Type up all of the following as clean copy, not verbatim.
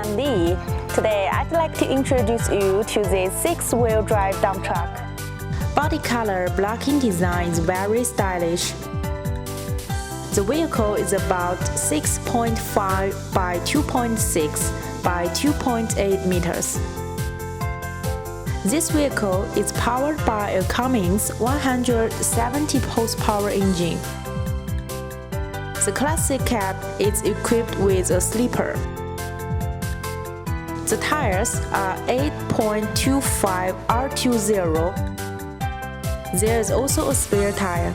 I'm Lee. Today I'd like to introduce you to the 6-wheel drive dump truck. Body color blocking design is very stylish. The vehicle is about 6.5 by 2.6 by 2.8 meters. This vehicle is powered by a Cummins 170 horsepower engine. The classic cab is equipped with a sleeper. The tires are 8.25 R20. There is also a spare tire.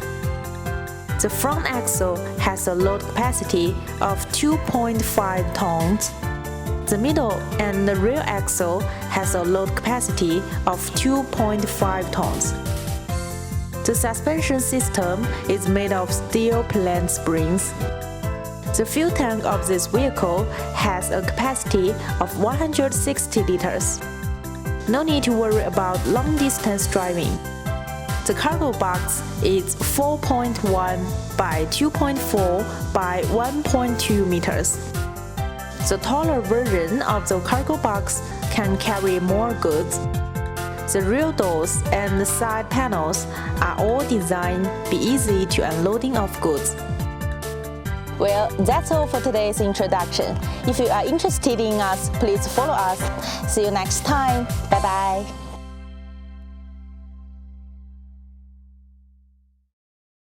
The front axle has a load capacity of 2.5 tons. The middle and the rear axle has a load capacity of 2.5 tons. The suspension system is made of steel plant springs. The fuel tank of this vehicle has a capacity of 160 liters. No need to worry about long-distance driving. The cargo box is 4.1 by 2.4 by 1.2 meters. The taller version of the cargo box can carry more goods. The rear doors and the side panels are all designed to be easy to unloading of goods. Well, that's all for today's introduction. If you are interested in us, please follow us. See you next time. Bye-bye.